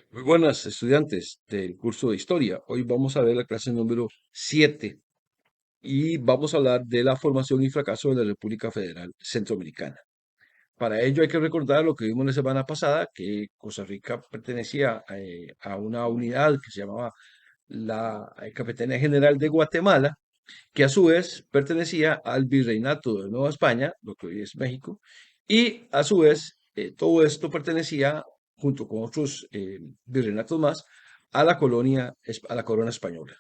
Muy buenas, estudiantes del curso de historia. Hoy vamos a ver la clase número 7 y vamos a hablar de la formación y fracaso de la República Federal Centroamericana. Para ello hay que recordar lo que vimos la semana pasada, que Costa Rica pertenecía a una unidad que se llamaba la Capitanía General de Guatemala, que a su vez pertenecía al Virreinato de Nueva España, lo que hoy es México, y a su vez todo esto pertenecía, junto con otros virreinatos más, a la colonia, a la corona española.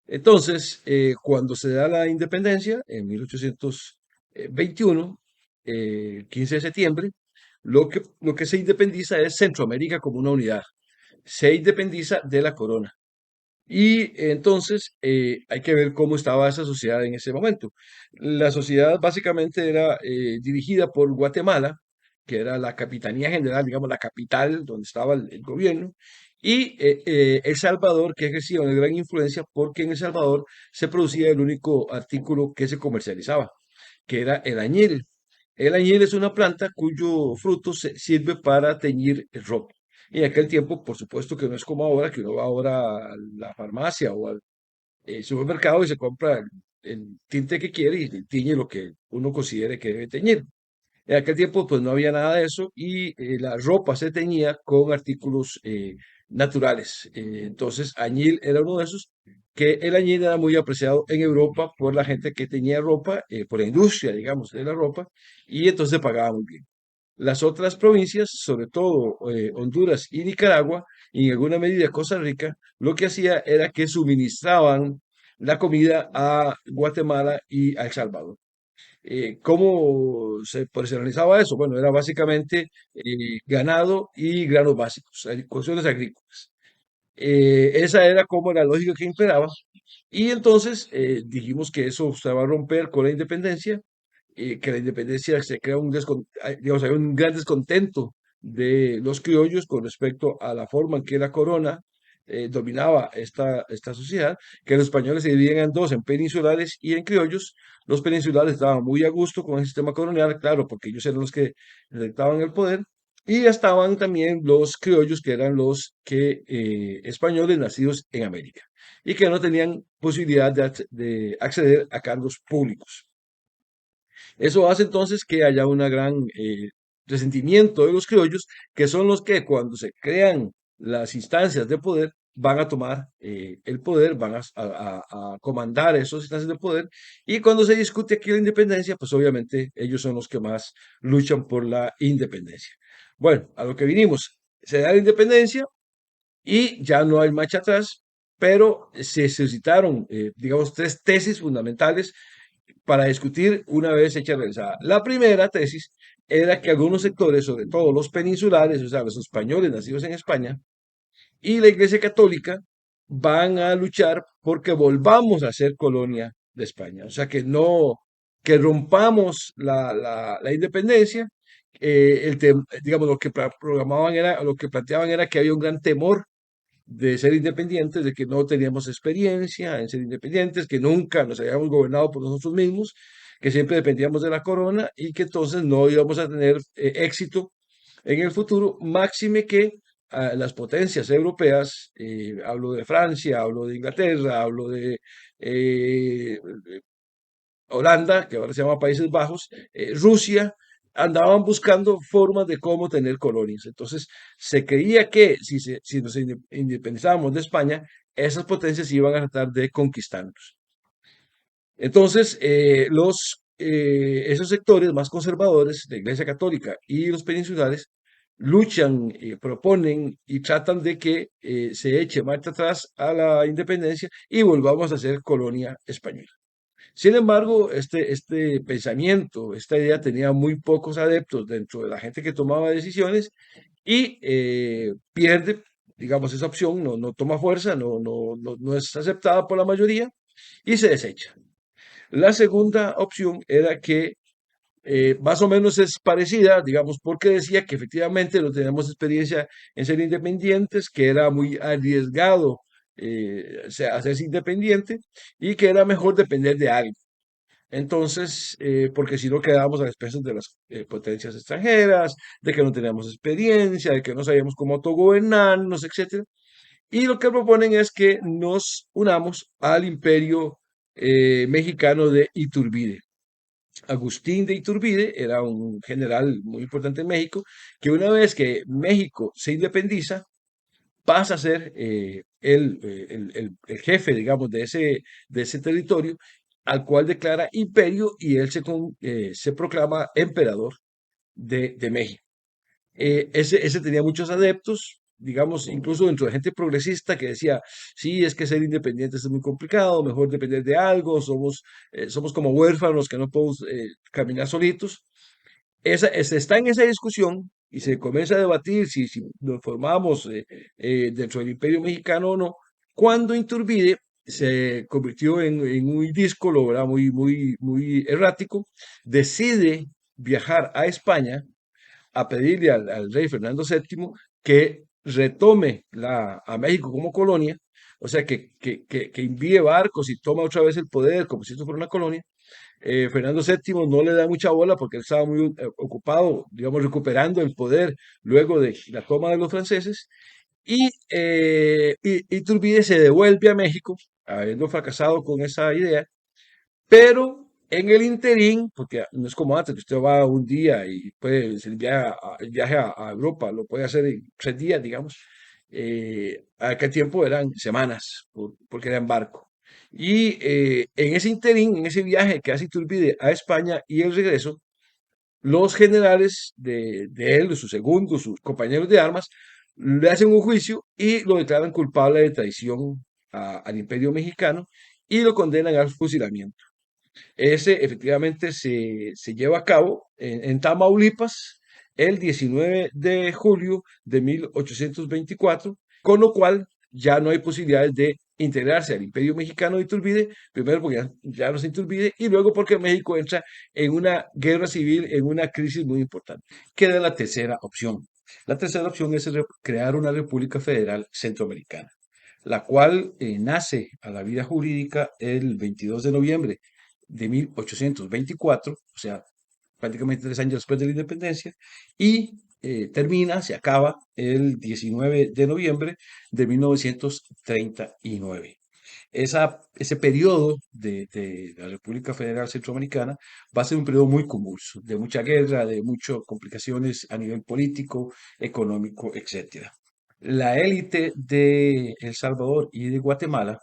Entonces, cuando se da la independencia, en 1821, 15 de septiembre, lo que se independiza es Centroamérica como una unidad. Se independiza de la corona. Y entonces hay que ver cómo estaba esa sociedad en ese momento. La sociedad básicamente era dirigida por Guatemala, que era la capitanía general, digamos, la capital donde estaba el gobierno, y El Salvador, que ejercía una gran influencia porque en El Salvador se producía el único artículo que se comercializaba, que era el añil. El añil es una planta cuyo fruto sirve para teñir el ropa. Y en aquel tiempo, por supuesto que no es como ahora, que uno va ahora a la farmacia o al supermercado y se compra el tinte que quiere y tiñe lo que uno considere que debe teñir. En aquel tiempo, pues no había nada de eso y la ropa se teñía con artículos naturales. Entonces, añil era uno de esos, que el añil era muy apreciado en Europa por la gente que tenía ropa, por la industria, digamos, de la ropa, y entonces pagaba muy bien. Las otras provincias, sobre todo Honduras y Nicaragua, y en alguna medida Costa Rica, lo que hacía era que suministraban la comida a Guatemala y a El Salvador. ¿Cómo se personalizaba eso? Bueno, era básicamente ganado y granos básicos, cuestiones agrícolas. Esa era como la lógica que imperaba. Y entonces dijimos que eso se va a romper con la independencia, que la independencia se crea digamos, hay un gran descontento de los criollos con respecto a la forma en que la corona dominaba esta sociedad, que los españoles se dividían en dos, en peninsulares y en criollos. Los peninsulares estaban muy a gusto con el sistema colonial, claro, porque ellos eran los que dictaban el poder, y estaban también los criollos, que eran los que españoles nacidos en América y que no tenían posibilidad de acceder a cargos públicos. Eso hace entonces que haya una gran resentimiento de los criollos, que son los que cuando se crean las instancias de poder van a tomar el poder, van a comandar esas instancias de poder, y cuando se discute aquí la independencia, pues obviamente ellos son los que más luchan por la independencia. Bueno, a lo que vinimos, se da la independencia y ya no hay marcha atrás, pero se suscitaron, digamos, tres tesis fundamentales para discutir una vez hecha realizada. La primera tesis era que algunos sectores, sobre todo los peninsulares, o sea, los españoles nacidos en España, y la Iglesia Católica van a luchar porque volvamos a ser colonia de España. O sea, que no, que rompamos la independencia. Digamos, lo que programaban era, lo que planteaban era que había un gran temor de ser independientes, de que no teníamos experiencia en ser independientes, que nunca nos habíamos gobernado por nosotros mismos, que siempre dependíamos de la corona y que entonces no íbamos a tener éxito en el futuro, máxime que las potencias europeas, hablo de Francia, hablo de Inglaterra, hablo de eh, Holanda, que ahora se llama Países Bajos, Rusia, andaban buscando formas de cómo tener colonias. Entonces, se creía que si nos independizábamos de España, esas potencias iban a tratar de conquistarnos. Entonces, esos sectores más conservadores, la Iglesia Católica y los peninsulares, luchan, proponen y tratan de que se eche marcha atrás a la independencia y volvamos a ser colonia española. Sin embargo, este pensamiento, esta idea tenía muy pocos adeptos dentro de la gente que tomaba decisiones y pierde, digamos, esa opción, no toma fuerza, no es aceptada por la mayoría y se desecha. La segunda opción era que más o menos es parecida, digamos, porque decía que efectivamente no teníamos experiencia en ser independientes, que era muy arriesgado hacerse independiente y que era mejor depender de alguien. Entonces, porque si no quedábamos a expensas de las potencias extranjeras, de que no teníamos experiencia, de que no sabíamos cómo autogobernarnos, etcétera. Y lo que proponen es que nos unamos al imperio mexicano de Iturbide. Agustín de Iturbide era un general muy importante en México, que una vez que México se independiza, pasa a ser el jefe, digamos, de ese territorio, al cual declara imperio y él se proclama emperador de México. Ese tenía muchos adeptos, digamos, incluso dentro de gente progresista que decía, sí, es que ser independientes es muy complicado, mejor depender de algo, somos como huérfanos que no podemos caminar solitos. Se está en esa discusión y se comienza a debatir si nos formamos dentro del Imperio Mexicano o no, cuando Iturbide se convirtió en un díscolo, ¿verdad? Muy errático, decide viajar a España a pedirle al rey Fernando VII que retome a México como colonia, o sea, que envíe barcos y toma otra vez el poder como si esto fuera una colonia. Fernando VII no le da mucha bola porque él estaba muy ocupado, digamos, recuperando el poder luego de la toma de los franceses. Y Iturbide se devuelve a México, habiendo fracasado con esa idea, pero en el interín, porque no es como antes, que usted va un día y puede el viaje a Europa, lo puede hacer en 3 días, digamos. A aquel tiempo eran semanas, porque era en barco. Y en ese interín, en ese viaje que hace Iturbide a España y el regreso, los generales de él, de sus segundos, sus compañeros de armas, le hacen un juicio y lo declaran culpable de traición al imperio mexicano y lo condenan al fusilamiento. Ese efectivamente se lleva a cabo en Tamaulipas el 19 de julio de 1824, con lo cual ya no hay posibilidades de integrarse al Imperio Mexicano de Iturbide, primero porque ya no se Iturbide y luego porque México entra en una guerra civil, en una crisis muy importante. Queda la tercera opción. La tercera opción es crear una República Federal Centroamericana, la cual nace a la vida jurídica el 22 de noviembre de 1824, o sea, prácticamente 3 años después de la independencia, y se acaba el 19 de noviembre de 1939. Ese periodo de la República Federal Centroamericana va a ser un periodo muy convulso, de mucha guerra, de muchas complicaciones a nivel político, económico, etcétera. La élite de El Salvador y de Guatemala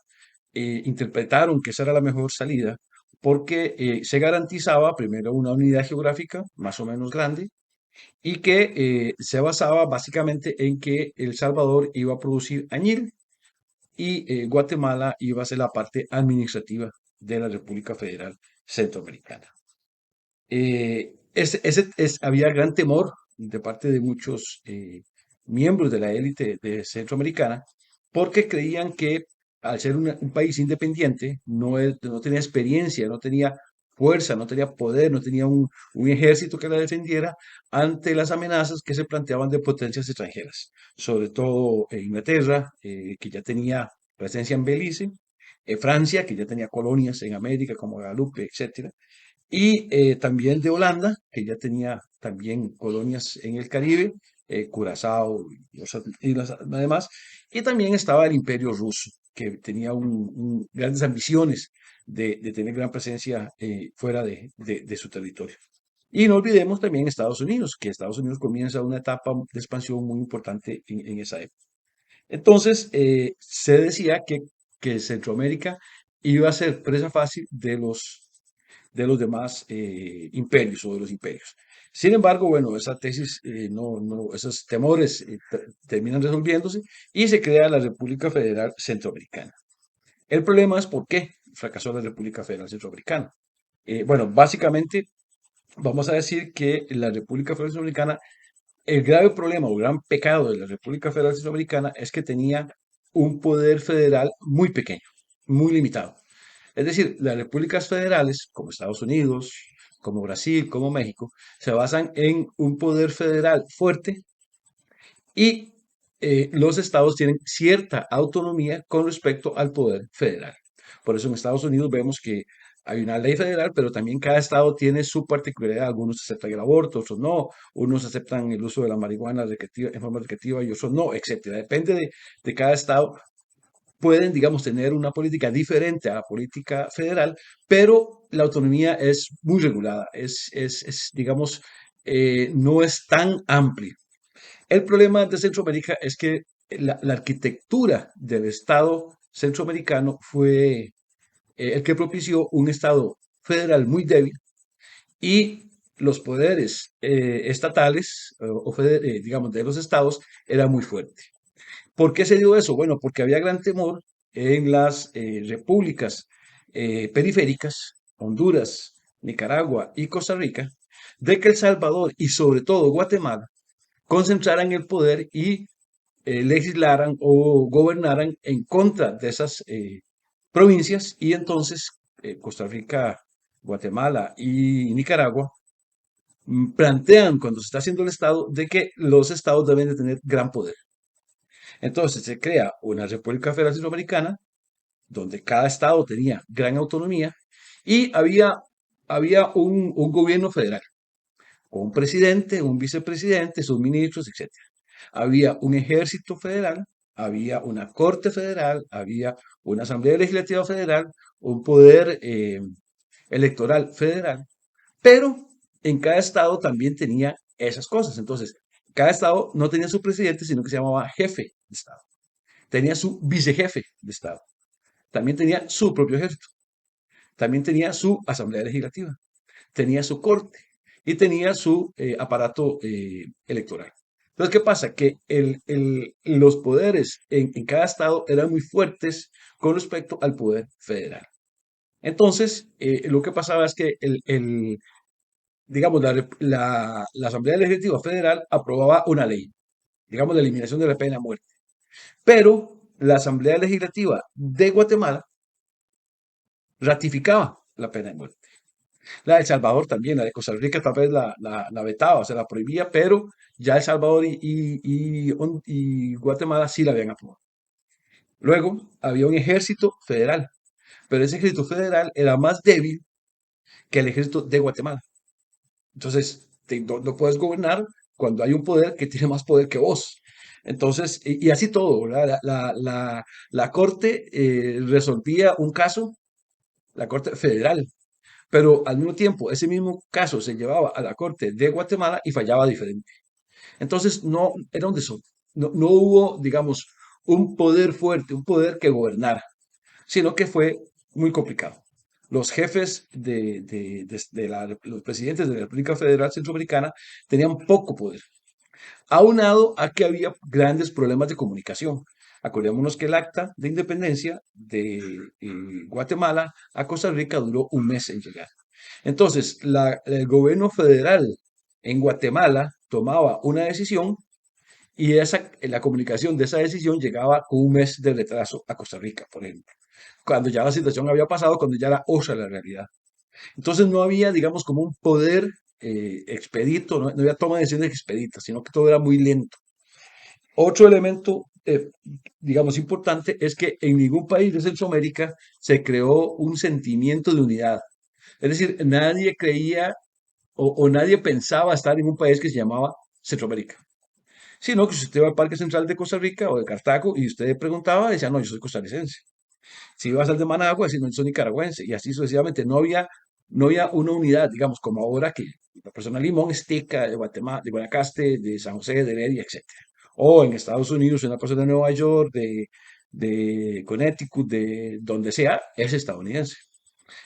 interpretaron que esa era la mejor salida porque se garantizaba primero una unidad geográfica más o menos grande y que se basaba básicamente en que El Salvador iba a producir añil y Guatemala iba a ser la parte administrativa de la República Federal Centroamericana. Había gran temor de parte de muchos miembros de la élite centroamericana porque creían que al ser un país independiente no tenía experiencia, no tenía fuerza, no tenía poder, no tenía un ejército que la defendiera ante las amenazas que se planteaban de potencias extranjeras, sobre todo Inglaterra, que ya tenía presencia en Belice, Francia, que ya tenía colonias en América como Guadalupe, etcétera, y también de Holanda, que ya tenía también colonias en el Caribe, Curazao y las demás, y también estaba el Imperio Ruso, que tenía grandes ambiciones de tener gran presencia fuera de su territorio. Y no olvidemos también Estados Unidos, que Estados Unidos comienza una etapa de expansión muy importante en esa época. Entonces, se decía que Centroamérica iba a ser presa fácil de los demás imperios o de los imperios. Sin embargo, bueno, esa tesis, esos temores terminan resolviéndose y se crea la República Federal Centroamericana. El problema es por qué fracasó la República Federal Centroamericana. Bueno, básicamente vamos a decir que la República Federal Centroamericana, el grave problema o gran pecado de la República Federal Centroamericana es que tenía un poder federal muy pequeño, muy limitado. Es decir, las repúblicas federales, como Estados Unidos, como Brasil, como México, se basan en un poder federal fuerte y los estados tienen cierta autonomía con respecto al poder federal. Por eso en Estados Unidos vemos que hay una ley federal, pero también cada estado tiene su particularidad. Algunos aceptan el aborto, otros no. Unos aceptan el uso de la marihuana en forma recreativa y otros no, etcétera. Depende de cada estado. Pueden, digamos, tener una política diferente a la política federal, pero la autonomía es muy regulada, digamos, no es tan amplia. El problema de Centroamérica es que la arquitectura del Estado centroamericano fue el que propició un Estado federal muy débil y los poderes estatales digamos, de los estados era muy fuerte. ¿Por qué se dio eso? Bueno, porque había gran temor en las repúblicas periféricas, Honduras, Nicaragua y Costa Rica, de que El Salvador y sobre todo Guatemala concentraran el poder y legislaran o gobernaran en contra de esas provincias y entonces Costa Rica, Guatemala y Nicaragua plantean cuando se está haciendo el Estado de que los estados deben de tener gran poder. Entonces se crea una República Federal Centroamericana donde cada estado tenía gran autonomía y había un gobierno federal, con un presidente, un vicepresidente, sus ministros, etcétera. Había un ejército federal, había una corte federal, había una asamblea legislativa federal, un poder electoral federal, pero en cada estado también tenía esas cosas. Entonces, cada estado no tenía su presidente, sino que se llamaba jefe de estado. Tenía su vicejefe de estado. También tenía su propio ejército. También tenía su asamblea legislativa. Tenía su corte y tenía su aparato electoral. Entonces, ¿qué pasa? Que los poderes en cada estado eran muy fuertes con respecto al poder federal. Entonces, lo que pasaba es que digamos, la Asamblea Legislativa Federal aprobaba una ley, digamos, la eliminación de la pena de muerte. Pero la Asamblea Legislativa de Guatemala ratificaba la pena de muerte. La de El Salvador también, la de Costa Rica tal vez la vetaba, se la prohibía, pero ya El Salvador y Guatemala sí la habían aprobado. Luego había un ejército federal, pero ese ejército federal era más débil que el ejército de Guatemala. Entonces, no puedes gobernar cuando hay un poder que tiene más poder que vos. Entonces, y así todo, ¿verdad? La corte resolvía un caso, la corte federal, pero al mismo tiempo ese mismo caso se llevaba a la corte de Guatemala y fallaba diferente. Entonces, no era un desorden, no hubo, digamos, un poder fuerte, un poder que gobernara, sino que fue muy complicado. Los jefes los presidentes de la República Federal Centroamericana tenían poco poder, aunado a que había grandes problemas de comunicación. Acordémonos que el acta de independencia de Guatemala a Costa Rica duró un mes en llegar. Entonces, el gobierno federal en Guatemala tomaba una decisión y la comunicación de esa decisión llegaba con un mes de retraso a Costa Rica, por ejemplo, cuando ya la situación había pasado, cuando ya era otra la realidad. Entonces no había, digamos, como un poder expedito, no había toma de decisiones expeditas, sino que todo era muy lento. Otro elemento, digamos, importante es que en ningún país de Centroamérica se creó un sentimiento de unidad. Es decir, nadie creía o nadie pensaba estar en un país que se llamaba Centroamérica. Sino que si usted va al Parque Central de Costa Rica o de Cartago y usted preguntaba, decía, no, yo soy costarricense. Si ibas al de Managua, decía, no, yo soy nicaragüense. Y así sucesivamente. No había una unidad, digamos, como ahora que la persona de Limón es tica, de Guatemala, de Guanacaste, de San José, de Heredia, etcétera. O en Estados Unidos, una persona de Nueva York, de Connecticut, de donde sea, es estadounidense.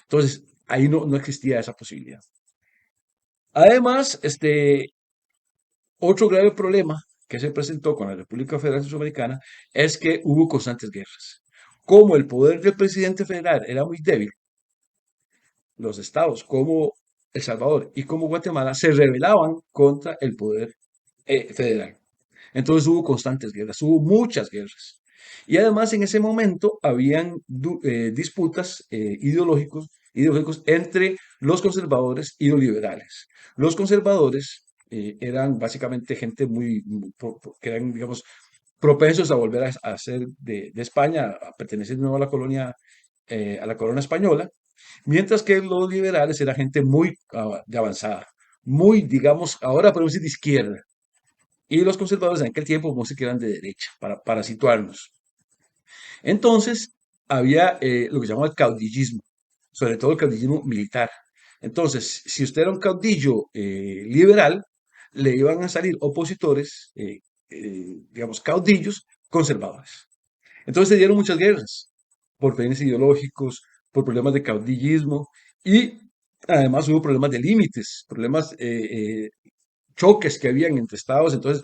Entonces, ahí no existía esa posibilidad. Además, otro grave problema que se presentó con la República Federal Centroamericana es que hubo constantes guerras. Como el poder del presidente federal era muy débil, los estados como El Salvador y como Guatemala se rebelaban contra el poder federal. Entonces hubo constantes guerras, hubo muchas guerras. Y además en ese momento habían disputas ideológicos entre los conservadores y los liberales. Los conservadores eran básicamente gente que eran, digamos, propensos a volver a ser de España, a pertenecer de nuevo a la colonia española, Mientras que los liberales eran gente muy de avanzada, muy, digamos, ahora podemos decir de izquierda. Y los conservadores en aquel tiempo, como se que eran de derecha, para situarnos. Entonces, había lo que se llamaba el caudillismo, sobre todo el caudillismo militar. Entonces, si usted era un caudillo liberal, le iban a salir opositores, digamos, caudillos conservadores. Entonces se dieron muchas guerras por fines ideológicos, por problemas de caudillismo y además hubo problemas de límites, problemas, choques que habían entre estados. Entonces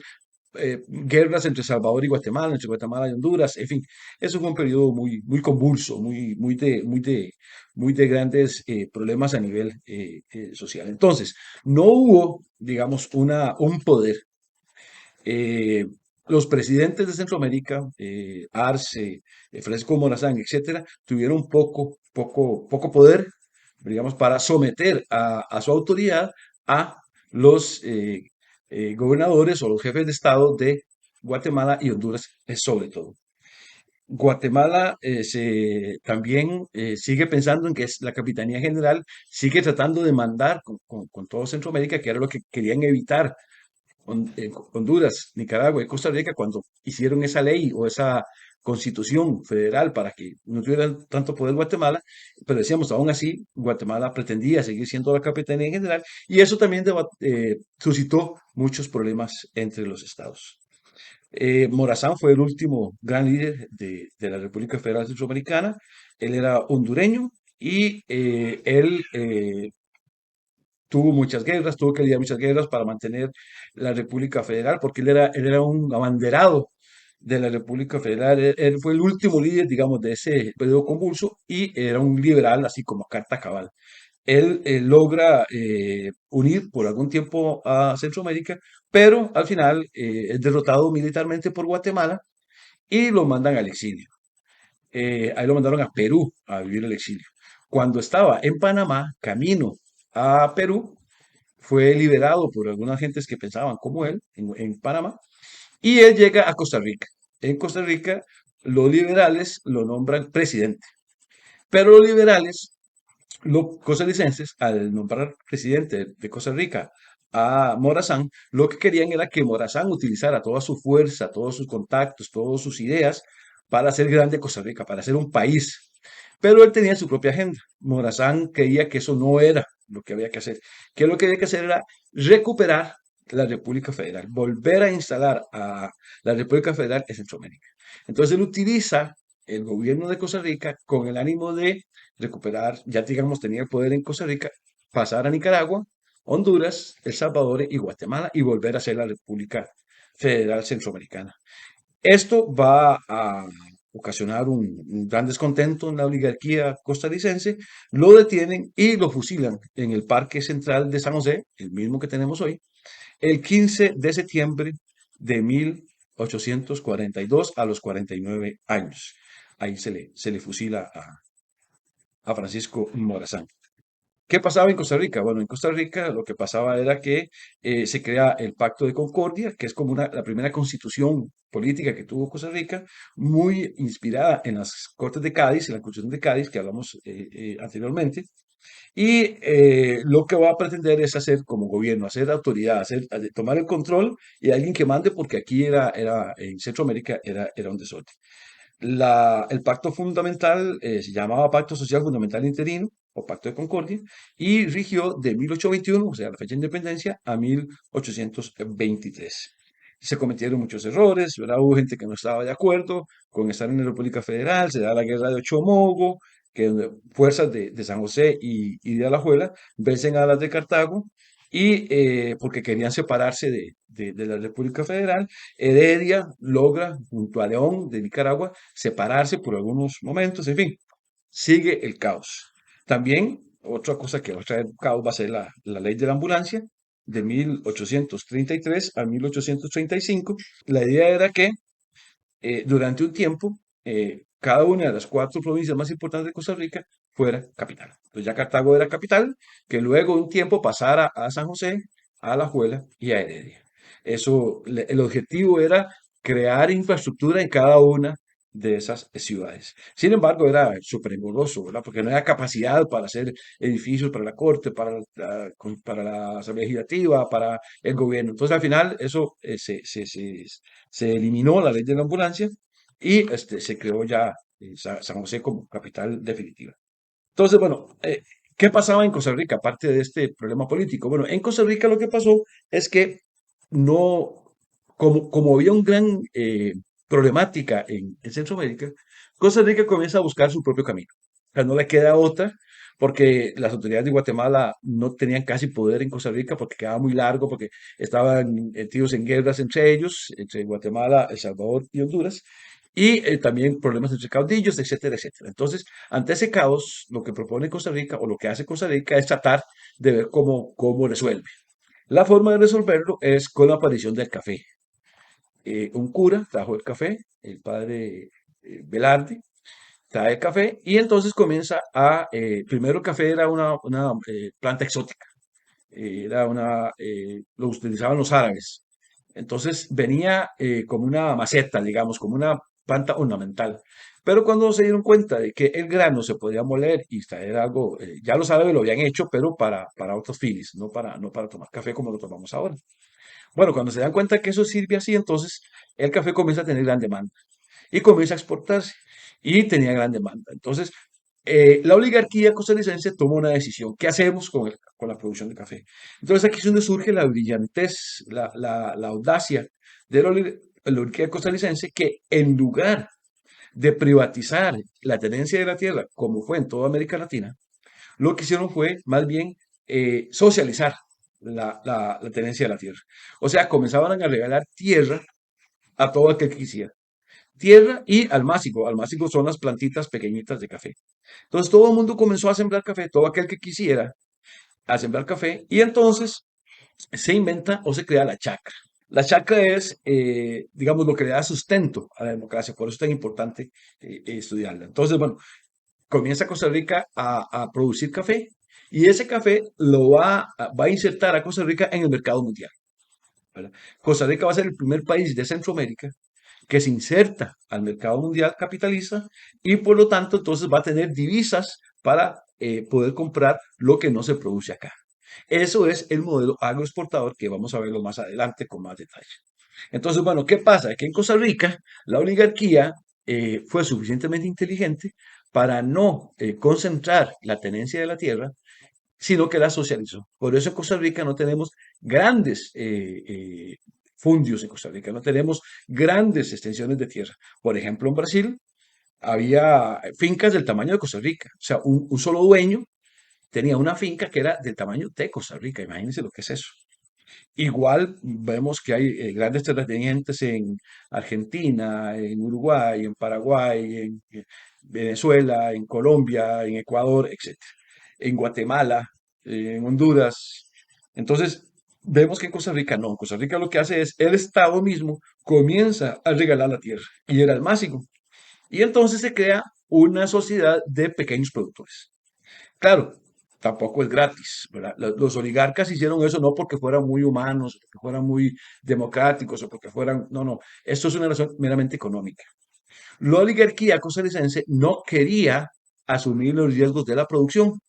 guerras entre Salvador y Guatemala, entre Guatemala y Honduras, en fin, eso fue un periodo muy, muy convulso, muy de grandes problemas a nivel social. Entonces, no hubo, digamos, un poder. Eh, los presidentes de Centroamérica, Arce, Francisco Morazán, etcétera, tuvieron poco poder, digamos, para someter a su autoridad a los gobernadores o los jefes de Estado de Guatemala y Honduras, sobre todo. Guatemala también sigue pensando en que es la Capitanía General, sigue tratando de mandar con todo Centroamérica, que era lo que querían evitar Honduras, Nicaragua y Costa Rica cuando hicieron esa ley o esa constitución federal para que no tuviera tanto poder Guatemala, pero decíamos, aún así, Guatemala pretendía seguir siendo la capitanía general y eso también suscitó muchos problemas entre los estados. Morazán fue el último gran líder de la República Federal Centroamericana. Él era hondureño y él tuvo muchas guerras, tuvo que lidiar muchas guerras para mantener la República Federal, porque él era un abanderado de la República Federal. Él fue el último líder, digamos, de ese periodo convulso y era un liberal, así como carta cabal. Él logra unir por algún tiempo a Centroamérica, pero al final es derrotado militarmente por Guatemala y lo mandan al exilio. Ahí lo mandaron a Perú a vivir el exilio. Cuando estaba en Panamá, camino a Perú, fue liberado por algunas gentes que pensaban como él en Panamá y él llega a Costa Rica. En Costa Rica, los liberales lo nombran presidente, pero los liberales, los costarricenses, al nombrar presidente de Costa Rica a Morazán, lo que querían era que Morazán utilizara toda su fuerza, todos sus contactos, todas sus ideas para hacer grande Costa Rica, para hacer un país. Pero él tenía su propia agenda. Morazán creía que eso no era lo que había que hacer, que lo que había que hacer era recuperar la República Federal, volver a instalar a la República Federal en Centroamérica. Entonces él utiliza el gobierno de Costa Rica con el ánimo de recuperar, ya digamos, tenía el poder en Costa Rica, pasar a Nicaragua, Honduras, El Salvador y Guatemala y volver a ser la República Federal Centroamericana. Esto va a ocasionar un gran descontento en la oligarquía costarricense, lo detienen y lo fusilan en el Parque Central de San José, el mismo que tenemos hoy, el 15 de septiembre de 1842 a los 49 años. Ahí se le fusila a Francisco Morazán. ¿Qué pasaba en Costa Rica? Bueno, en Costa Rica lo que pasaba era que se crea el Pacto de Concordia, que es como la primera constitución política que tuvo Costa Rica, muy inspirada en las Cortes de Cádiz, en la Constitución de Cádiz que hablamos anteriormente. Y lo que va a pretender es hacer como gobierno, hacer autoridad, tomar el control y alguien que mande, porque aquí era en Centroamérica era un desorden. El pacto fundamental se llamaba Pacto Social Fundamental Interino o Pacto de Concordia y rigió de 1821, o sea, la fecha de independencia, a 1823. Se cometieron muchos errores, ¿verdad? Hubo gente que no estaba de acuerdo con estar en la República Federal, se da la guerra de Ochomogo, que fuerzas de San José y de Alajuela vencen a las de Cartago y porque querían separarse de la República Federal, Heredia logra, junto a León de Nicaragua, separarse por algunos momentos, en fin, sigue el caos. También, otra cosa que va a traer caos va a ser la ley de la ambulancia de 1833 a 1835. La idea era que durante un tiempo, cada una de las cuatro provincias más importantes de Costa Rica fuera capital. Entonces ya Cartago era capital, que luego de un tiempo pasara a San José, a Alajuela y a Heredia. El objetivo era crear infraestructura en cada una de esas ciudades. Sin embargo, era súper engorroso, ¿verdad? Porque no había capacidad para hacer edificios para la corte, para la asamblea legislativa, para el gobierno. Entonces, al final, eso se eliminó la ley de la ambulancia y se creó ya San José como capital definitiva. Entonces, bueno, ¿qué pasaba en Costa Rica aparte de este problema político? Bueno, en Costa Rica lo que pasó es que no, como había un gran problemática en Centroamérica, Costa Rica comienza a buscar su propio camino. O sea, no le queda otra porque las autoridades de Guatemala no tenían casi poder en Costa Rica porque quedaba muy largo, porque estaban metidos en guerras entre ellos, entre Guatemala, El Salvador y Honduras, y también problemas entre caudillos, etcétera, etcétera. Entonces, ante ese caos, lo que propone Costa Rica o lo que hace Costa Rica es tratar de ver cómo resuelve. La forma de resolverlo es con la aparición del café. Un cura trajo el café, el padre Velarde, trae el café y entonces comienza primero el café era una planta exótica, lo utilizaban los árabes. Entonces venía como una maceta, digamos, como una planta ornamental. Pero cuando se dieron cuenta de que el grano se podía moler y extraer algo, ya los árabes lo habían hecho, pero para otros fines, no para tomar café como lo tomamos ahora. Bueno, cuando se dan cuenta que eso sirve así, entonces el café comienza a tener gran demanda y comienza a exportarse y tenía gran demanda. Entonces, la oligarquía costarricense toma una decisión. ¿Qué hacemos con la producción de café? Entonces, aquí es donde surge la brillantez, la audacia de la oligarquía costarricense que en lugar de privatizar la tenencia de la tierra, como fue en toda América Latina, lo que hicieron fue más bien socializar la tenencia de la tierra. O sea, comenzaban a regalar tierra a todo aquel que quisiera. Tierra y almácigo. Almácigo son las plantitas pequeñitas de café. Entonces todo el mundo comenzó a sembrar café, todo aquel que quisiera a sembrar café, y entonces se inventa o se crea la chacra. La chacra es, digamos, lo que le da sustento a la democracia, por eso es tan importante estudiarla. Entonces, bueno, comienza Costa Rica a producir café y ese café va a insertar a Costa Rica en el mercado mundial, ¿verdad? Costa Rica va a ser el primer país de Centroamérica que se inserta al mercado mundial capitalista y por lo tanto entonces va a tener divisas para poder comprar lo que no se produce acá. Eso es el modelo agroexportador que vamos a verlo más adelante con más detalle. Entonces, bueno, ¿qué pasa? Que en Costa Rica la oligarquía fue suficientemente inteligente para no concentrar la tenencia de la tierra, sino que la socializó. Por eso en Costa Rica no tenemos grandes fundios en Costa Rica, no tenemos grandes extensiones de tierra. Por ejemplo, en Brasil había fincas del tamaño de Costa Rica, o sea, un solo dueño tenía una finca que era del tamaño de Costa Rica, imagínense lo que es eso. Igual vemos que hay grandes terratenientes en Argentina, en Uruguay, en Paraguay, en Venezuela, en Colombia, en Ecuador, etcétera. En Guatemala, en Honduras. Entonces, vemos que en Costa Rica no. En Costa Rica lo que hace es el Estado mismo comienza a regalar la tierra y era el máximo. Y entonces se crea una sociedad de pequeños productores. Claro, tampoco es gratis, ¿verdad? Los oligarcas hicieron eso no porque fueran muy humanos, porque fueran muy democráticos o porque fueran, no, no, esto es una razón meramente económica. La oligarquía costarricense no quería asumir los riesgos de la producción.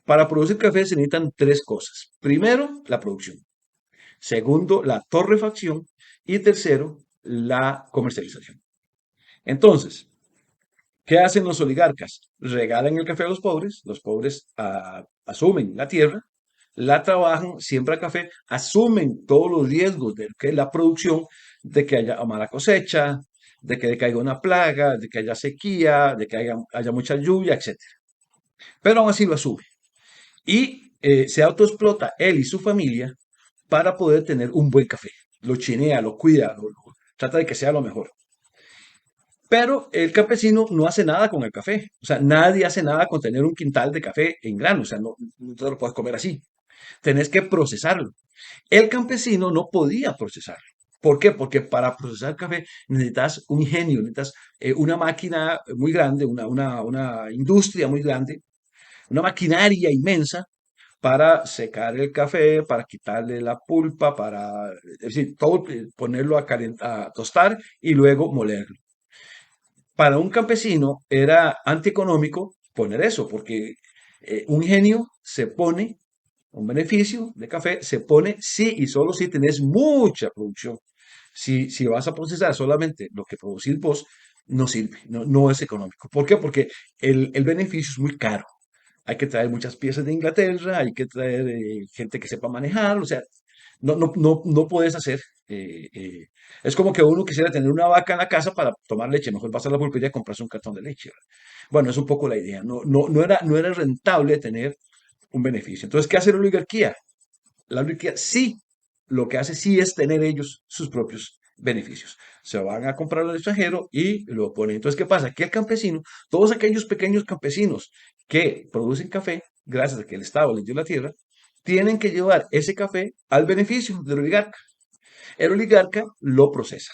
Para producir café se necesitan tres cosas. Primero, la producción. Segundo, la torrefacción. Y tercero, la comercialización. Entonces, ¿qué hacen los oligarcas? Regalan el café a los pobres asumen la tierra, la trabajan, siembran café, asumen todos los riesgos de que la producción, de que haya mala cosecha, de que caiga una plaga, de que haya sequía, de que haya mucha lluvia, etcétera. Pero aún así lo asume. Y se autoexplota él y su familia para poder tener un buen café. Lo chinea, lo cuida, trata de que sea lo mejor. Pero el campesino no hace nada con el café. O sea, nadie hace nada con tener un quintal de café en grano. O sea, no te lo puedes comer así. Tenés que procesarlo. El campesino no podía procesarlo. ¿Por qué? Porque para procesar café necesitas un ingenio, necesitas una máquina muy grande, una industria muy grande, una maquinaria inmensa para secar el café, para quitarle la pulpa, es decir, todo, ponerlo a tostar y luego molerlo. para un campesino era antieconómico poner eso, porque un ingenio se pone, un beneficio de café se pone si y solo si tenés mucha producción. Si vas a procesar solamente lo que producís vos, no sirve, no es económico. ¿Por qué? Porque el beneficio es muy caro. Hay que traer muchas piezas de Inglaterra, hay que traer gente que sepa manejar, o sea, no puedes hacer. Es como que uno quisiera tener una vaca en la casa para tomar leche, mejor vas a la pulpería y compras un cartón de leche, ¿verdad? Bueno, es un poco la idea. No era rentable tener un beneficio. Entonces, ¿qué hace la oligarquía? La oligarquía sí, lo que hace sí es tener ellos sus propios beneficios. Se van a comprar al extranjero y lo ponen. Entonces, ¿qué pasa? Que el campesino, todos aquellos pequeños campesinos que producen café, gracias a que el Estado les dio la tierra, tienen que llevar ese café al beneficio del oligarca. El oligarca lo procesa.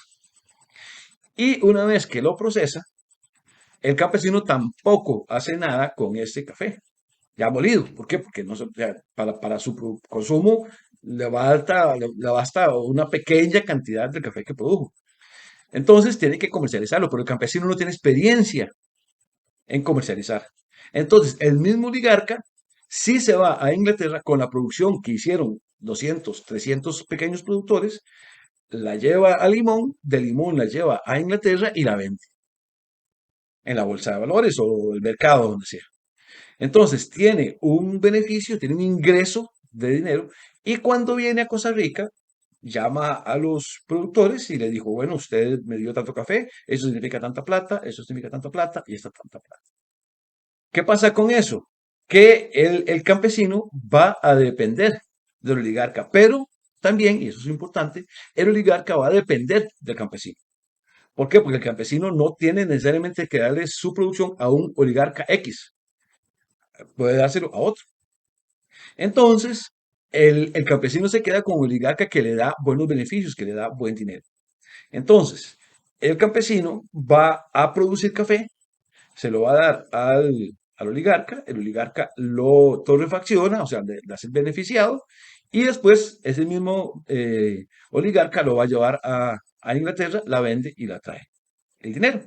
Y una vez que lo procesa, el campesino tampoco hace nada con ese café ya molido. ¿Por qué? Porque no, para su consumo le basta una pequeña cantidad del café que produjo. Entonces tiene que comercializarlo, pero el campesino no tiene experiencia en comercializar. Entonces el mismo oligarca sí se va a Inglaterra con la producción que hicieron 200, 300 pequeños productores, la lleva a Limón, de Limón la lleva a Inglaterra y la vende en la bolsa de valores o el mercado donde sea. Entonces, tiene un beneficio, tiene un ingreso de dinero y cuando viene a Costa Rica, llama a los productores y le dijo, bueno, usted me dio tanto café, eso significa tanta plata, eso significa tanta plata y esta tanta plata. ¿Qué pasa con eso? Que el campesino va a depender del oligarca, pero también, y eso es importante, el oligarca va a depender del campesino. ¿Por qué? Porque el campesino no tiene necesariamente que darle su producción a un oligarca X, puede dárselo a otro. Entonces, el campesino se queda con un oligarca que le da buenos beneficios, que le da buen dinero. Entonces, el campesino va a producir café, se lo va a dar al oligarca, el oligarca lo torrefacciona, o sea, le hace el beneficiado, y después ese mismo oligarca lo va a llevar a Inglaterra, la vende y la trae el dinero.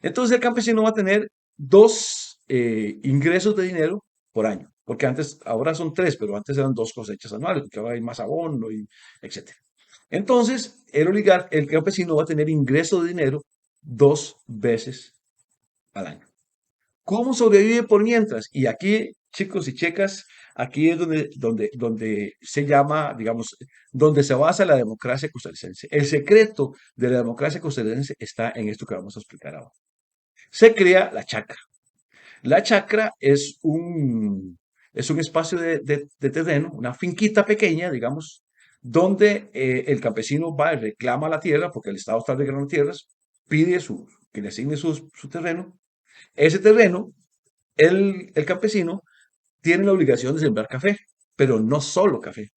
Entonces el campesino va a tener dos ingresos de dinero por año, porque antes, ahora son tres, pero antes eran dos cosechas anuales, porque ahora hay más abono y etcétera. Entonces, el campesino va a tener ingreso de dinero dos veces al año. ¿Cómo sobrevive por mientras? Y aquí, chicos y chicas, aquí es donde se llama, digamos, donde se basa la democracia costarricense. El secreto de la democracia costarricense está en esto que vamos a explicar ahora. Se crea la chacra. La chacra es un espacio de terreno, una finquita pequeña, digamos, donde el campesino va y reclama la tierra, porque el Estado está regalando tierras, pide que le asigne su terreno. Ese terreno, el campesino tiene la obligación de sembrar café, pero no solo café.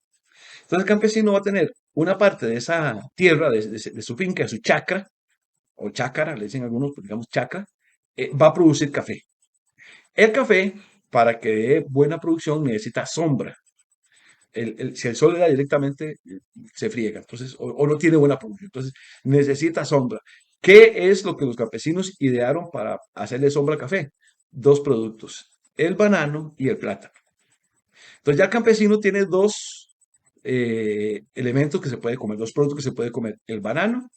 Entonces el campesino va a tener una parte de esa tierra, de su finca, de su chacra, o chácara, le dicen algunos, pues, digamos chacra, va a producir café. El café, para que dé buena producción, necesita sombra. Si el sol le da directamente, se friega, entonces, o no tiene buena producción. Entonces, necesita sombra. ¿Qué es lo que los campesinos idearon para hacerle sombra al café? Dos productos, el banano y el plátano. Entonces, ya el campesino tiene dos elementos que se puede comer, dos productos que se puede comer, el banano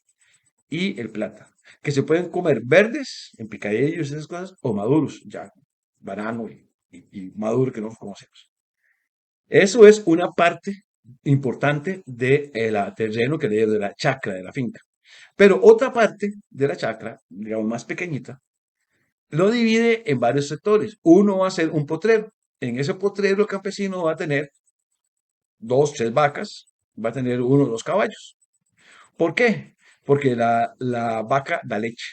y el plátano, que se pueden comer verdes, en picadillos y esas cosas, o maduros, ya, banano y maduro que no conocemos. Eso es una parte importante del terreno que de la chacra, de la finca. Pero otra parte de la chacra, digamos más pequeñita, lo divide en varios sectores. Uno va a ser un potrero. En ese potrero el campesino va a tener dos, tres vacas, va a tener uno o dos caballos. ¿Por qué? Porque la vaca da leche.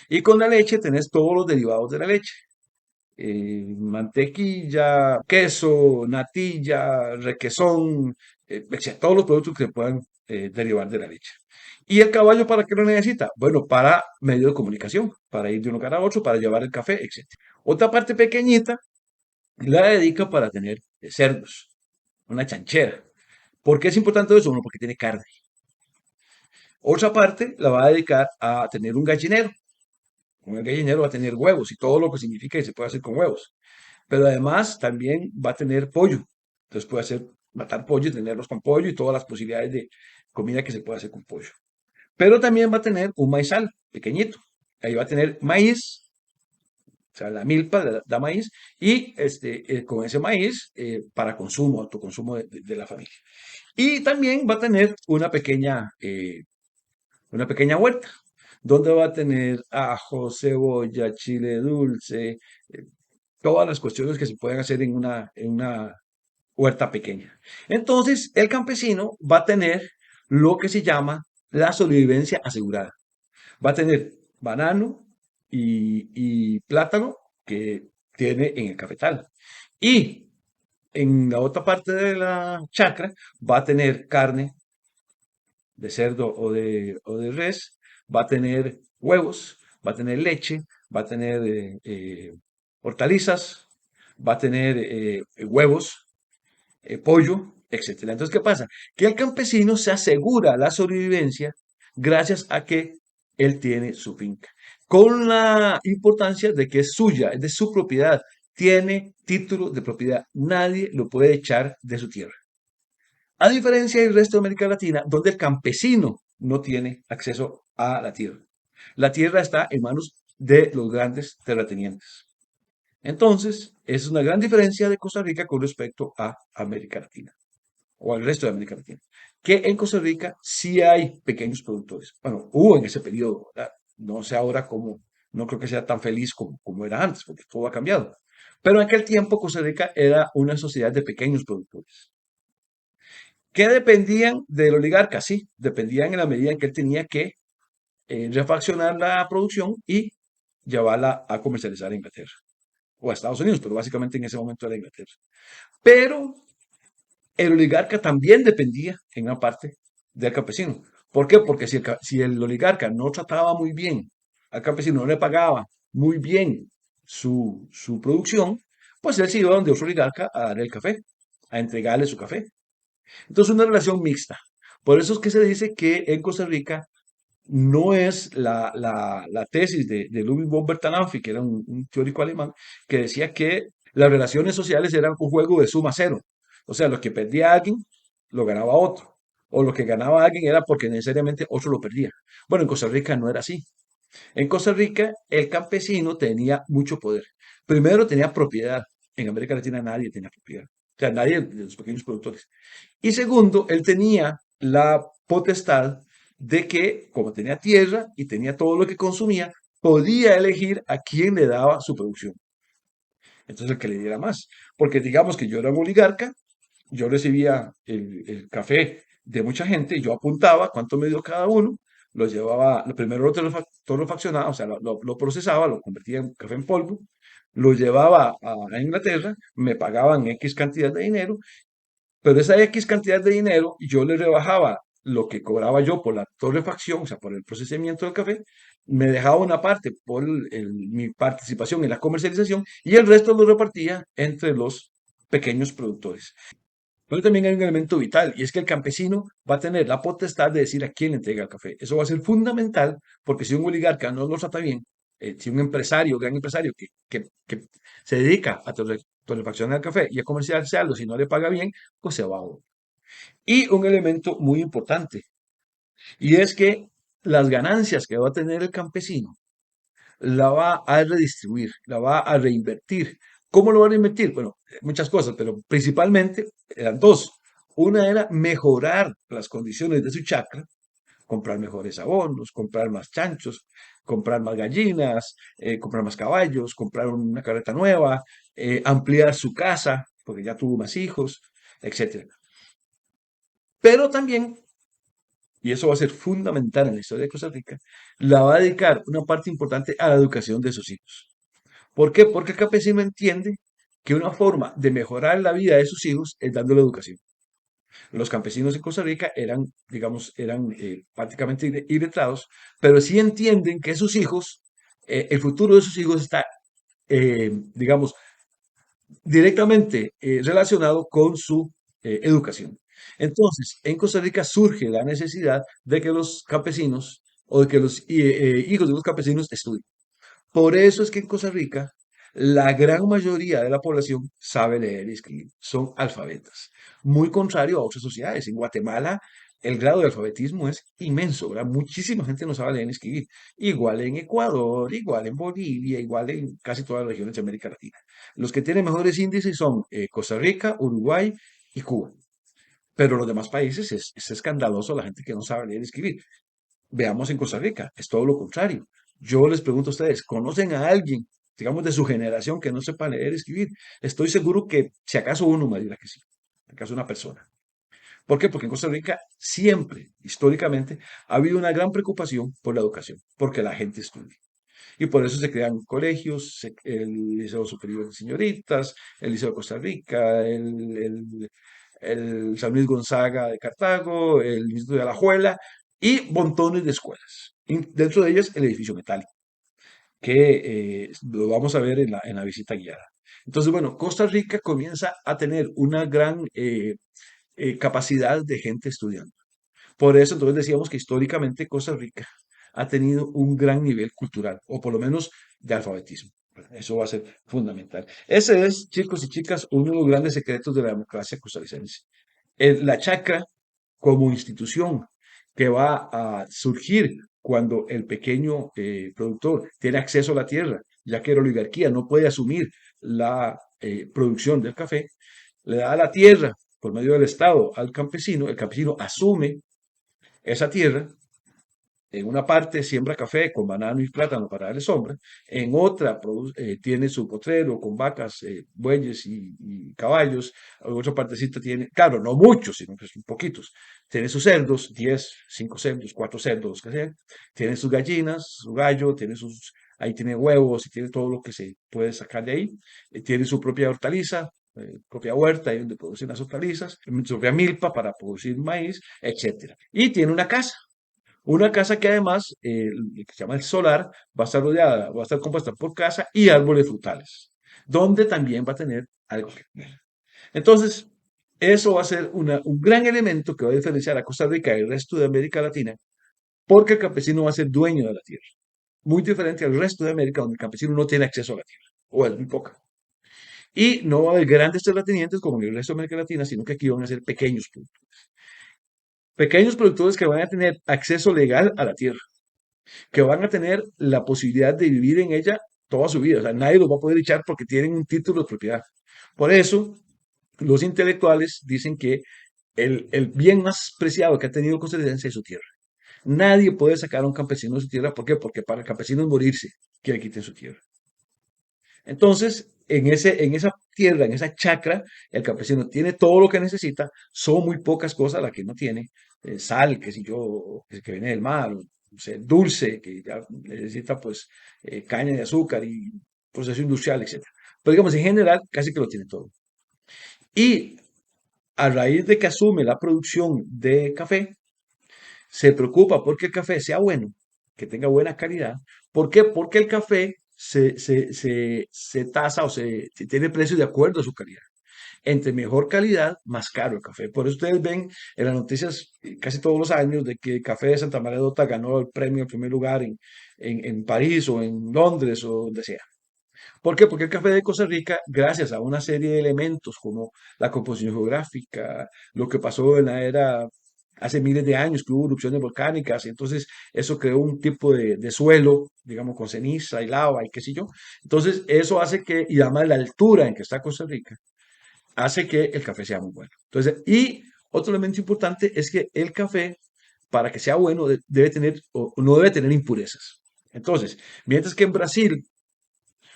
Y con la leche tenés todos los derivados de la leche. Mantequilla, queso, natilla, requesón, etcétera, todos los productos que se puedan derivar de la leche. ¿Y el caballo para qué lo necesita? Bueno, para medio de comunicación, para ir de un lugar a otro, para llevar el café, etcétera. Otra parte pequeñita la dedica para tener cerdos, una chanchera. ¿Por qué es importante eso? Bueno, porque tiene carne. Otra parte la va a dedicar a tener un gallinero. Un gallinero va a tener huevos y todo lo que significa que se puede hacer con huevos. Pero además también va a tener pollo. Entonces puede hacer, matar pollo y tenerlos con pollo y todas las posibilidades de comida que se puede hacer con pollo. Pero también va a tener un maizal pequeñito. Ahí va a tener maíz, o sea, la milpa da maíz, y con ese maíz para consumo, autoconsumo de la familia. Y también va a tener una pequeña huerta, donde va a tener ajo, cebolla, chile dulce, todas las cuestiones que se pueden hacer en una huerta pequeña. Entonces, el campesino va a tener lo que se llama la sobrevivencia asegurada. Va a tener banano y plátano que tiene en el cafetal. Y en la otra parte de la chacra va a tener carne de cerdo o de res, va a tener huevos, va a tener leche, va a tener hortalizas, va a tener huevos, pollo, etcétera. Entonces, ¿qué pasa? Que el campesino se asegura la sobrevivencia gracias a que él tiene su finca, con la importancia de que es suya, es de su propiedad, tiene título de propiedad, nadie lo puede echar de su tierra. A diferencia del resto de América Latina, donde el campesino no tiene acceso a la tierra. La tierra está en manos de los grandes terratenientes. Entonces, es una gran diferencia de Costa Rica con respecto a América Latina o al resto de América Latina. Que en Costa Rica sí hay pequeños productores. Bueno, hubo en ese periodo, ¿verdad? No sé ahora cómo, no creo que sea tan feliz como era antes, porque todo ha cambiado. Pero en aquel tiempo Costa Rica era una sociedad de pequeños productores que dependían del oligarca, sí, dependían en la medida en que él tenía que refaccionar la producción y llevarla a comercializar a Inglaterra o a Estados Unidos, pero básicamente en ese momento era Inglaterra. Pero el oligarca también dependía en una parte del campesino. ¿Por qué? Porque si el oligarca no trataba muy bien al campesino, no le pagaba muy bien su producción, pues él se iba donde otro oligarca a darle el café, a entregarle su café. Entonces, una relación mixta. Por eso es que se dice que en Costa Rica no es la tesis de Ludwig von Bertalanffy, que era un teórico alemán, que decía que las relaciones sociales eran un juego de suma cero. O sea, lo que perdía alguien, lo ganaba otro. O lo que ganaba alguien era porque necesariamente otro lo perdía. Bueno, en Costa Rica no era así. En Costa Rica, el campesino tenía mucho poder. Primero, tenía propiedad. En América Latina nadie tenía propiedad. O sea, nadie de los pequeños productores. Y segundo, él tenía la potestad de que, como tenía tierra y tenía todo lo que consumía, podía elegir a quién le daba su producción. Entonces, el que le diera más. Porque digamos que yo era un oligarca, yo recibía el café de mucha gente, yo apuntaba cuánto me dio cada uno, lo llevaba, lo primero lo fraccionaba, o sea, lo procesaba, lo convertía en café en polvo, lo llevaba a Inglaterra, me pagaban X cantidad de dinero, pero esa X cantidad de dinero yo le rebajaba lo que cobraba yo por la torrefacción, o sea, por el procesamiento del café, me dejaba una parte por mi participación en la comercialización y el resto lo repartía entre los pequeños productores. Pero también hay un elemento vital y es que el campesino va a tener la potestad de decir a quién le entrega el café. Eso va a ser fundamental porque si un oligarca no lo trata bien, si un empresario, gran empresario que se dedica a torrefaccionar el café y a comercializarlo, si no le paga bien, pues se va. Y un elemento muy importante y es que las ganancias que va a tener el campesino la va a redistribuir, la va a reinvertir. ¿Cómo lo va a reinvertir? Bueno, muchas cosas, pero principalmente eran dos. Una era mejorar las condiciones de su chacra, comprar mejores abonos, comprar más chanchos, comprar más gallinas, comprar más caballos, comprar una carreta nueva, ampliar su casa, porque ya tuvo más hijos, etcétera. Pero también, y eso va a ser fundamental en la historia de Costa Rica, la va a dedicar una parte importante a la educación de sus hijos. ¿Por qué? Porque el campesino entiende que una forma de mejorar la vida de sus hijos es dándole educación. Los campesinos en Costa Rica eran, digamos, eran prácticamente iletrados, pero sí entienden que sus hijos, el futuro de sus hijos está, digamos, directamente relacionado con su educación. Entonces, en Costa Rica surge la necesidad de que los campesinos o de que los hijos de los campesinos estudien. Por eso es que en Costa Rica la gran mayoría de la población sabe leer y escribir, son alfabetas. Muy contrario a otras sociedades. En Guatemala el grado de alfabetismo es inmenso, ¿verdad? Muchísima gente no sabe leer ni escribir. Igual en Ecuador, igual en Bolivia, igual en casi todas las regiones de América Latina. Los que tienen mejores índices son Costa Rica, Uruguay y Cuba. Pero los demás países es escandaloso la gente que no sabe leer y escribir. Veamos en Costa Rica, es todo lo contrario. Yo les pregunto a ustedes, ¿conocen a alguien, digamos, de su generación que no sepa leer y escribir? Estoy seguro que si acaso uno me dirá que sí, si acaso una persona. ¿Por qué? Porque en Costa Rica siempre, históricamente, ha habido una gran preocupación por la educación, porque la gente estudie. Y por eso se crean colegios, el Liceo Superior de Señoritas, el Liceo de Costa Rica, el San Luis Gonzaga de Cartago, el Instituto de Alajuela y montones de escuelas. Y dentro de ellas el edificio metálico, que lo vamos a ver en la visita guiada. Entonces, bueno, Costa Rica comienza a tener una gran capacidad de gente estudiando. Por eso entonces decíamos que históricamente Costa Rica ha tenido un gran nivel cultural, o por lo menos de alfabetismo. Eso va a ser fundamental. Ese es, chicos y chicas, uno de los grandes secretos de la democracia costarricense. La chacra como institución que va a surgir cuando el pequeño productor tiene acceso a la tierra, ya que la oligarquía no puede asumir la producción del café, le da la tierra por medio del Estado al campesino, el campesino asume esa tierra, en una parte siembra café con banano y plátano para darle sombra, en otra tiene su potrero con vacas, bueyes y caballos, en otra partecita tiene, claro, no muchos, sino que son poquitos, tiene sus cerdos, 10, 5 cerdos, 4 cerdos, que sean, tiene sus gallinas, su gallo, ahí tiene huevos y tiene todo lo que se puede sacar de ahí, tiene su propia hortaliza, propia huerta, ahí donde producen las hortalizas, su propia milpa para producir maíz, etcétera. Y tiene una casa que además, que se llama el solar, va a estar rodeada, va a estar compuesta por casa y árboles frutales, donde también va a tener algo que comer. Entonces, eso va a ser un gran elemento que va a diferenciar a Costa Rica del resto de América Latina, porque el campesino va a ser dueño de la tierra. Muy diferente al resto de América, donde el campesino no tiene acceso a la tierra, o es muy poca. Y no va a haber grandes terratenientes como en el resto de América Latina, sino que aquí van a ser pequeños productores. Pequeños productores que van a tener acceso legal a la tierra, que van a tener la posibilidad de vivir en ella toda su vida. O sea, nadie los va a poder echar porque tienen un título de propiedad. Por eso, los intelectuales dicen que el bien más preciado que ha tenido Costa Rica es su tierra. Nadie puede sacar a un campesino de su tierra. ¿Por qué? Porque para el campesino es morirse que le quiten su tierra. Entonces, en esa tierra, en esa chacra, el campesino tiene todo lo que necesita. Son muy pocas cosas las que no tiene. Sal, que si yo, que viene del mar, o sea, dulce, que ya necesita pues caña de azúcar y proceso industrial, etcétera. Pero digamos, en general, casi que lo tiene todo. Y a raíz de que asume la producción de café, se preocupa porque el café sea bueno, que tenga buena calidad. ¿Por qué? Porque el café se tasa o se tiene precio de acuerdo a su calidad. Entre mejor calidad, más caro el café. Por eso ustedes ven en las noticias casi todos los años de que el café de Santa María de Dota ganó el premio en primer lugar en París o en Londres o donde sea. ¿Por qué? Porque el café de Costa Rica, gracias a una serie de elementos como la composición geográfica, lo que pasó en la era hace miles de años, que hubo erupciones volcánicas, y entonces eso creó un tipo de suelo, digamos, con ceniza y lava y qué sé yo. Entonces, eso hace que, y además la altura en que está Costa Rica, hace que el café sea muy bueno. Entonces, y otro elemento importante es que el café, para que sea bueno, debe tener, o no debe tener impurezas. Entonces, mientras que en Brasil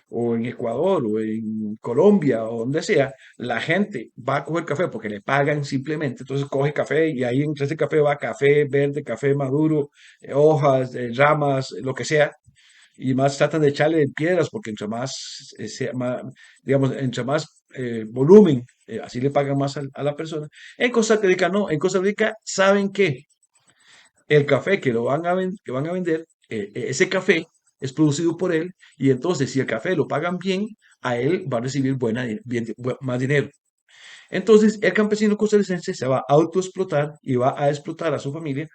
o en Ecuador o en Colombia o donde sea, la gente va a coger café porque le pagan simplemente, entonces coge café y ahí entre ese café va café verde, café maduro, hojas, ramas, lo que sea, y más tratan de echarle piedras porque entre más, digamos, entre más volumen, así le pagan más a la persona. En Costa Rica no, en Costa Rica saben que el café que, que van a vender, ese café es producido por él y entonces si el café lo pagan bien, a él va a recibir más dinero. Entonces el campesino costarricense se va a autoexplotar y va a explotar a su familia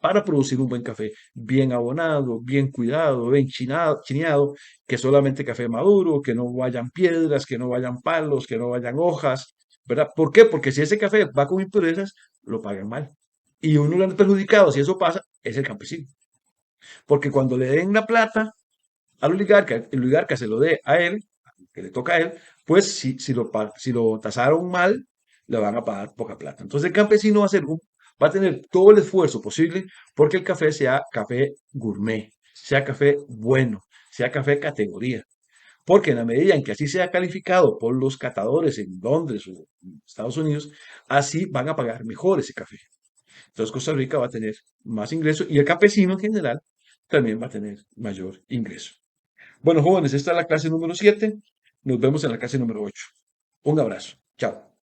para producir un buen café, bien abonado, bien cuidado, bien chineado, que solamente café maduro, que no vayan piedras, que no vayan palos, que no vayan hojas, ¿verdad? ¿Por qué? Porque si ese café va con impurezas, lo pagan mal. Y uno de los perjudicados, si eso pasa, es el campesino. Porque cuando le den la plata al oligarca, el oligarca se lo dé a él, que le toca a él, pues si lo tasaron mal, le van a pagar poca plata. Entonces el campesino va a tener todo el esfuerzo posible porque el café sea café gourmet, sea café bueno, sea café categoría. Porque en la medida en que así sea calificado por los catadores en Londres o en Estados Unidos, así van a pagar mejor ese café. Entonces Costa Rica va a tener más ingresos y el campesino en general también va a tener mayor ingreso. Bueno, jóvenes, esta es la clase número 7. Nos vemos en la clase número 8. Un abrazo. Chao.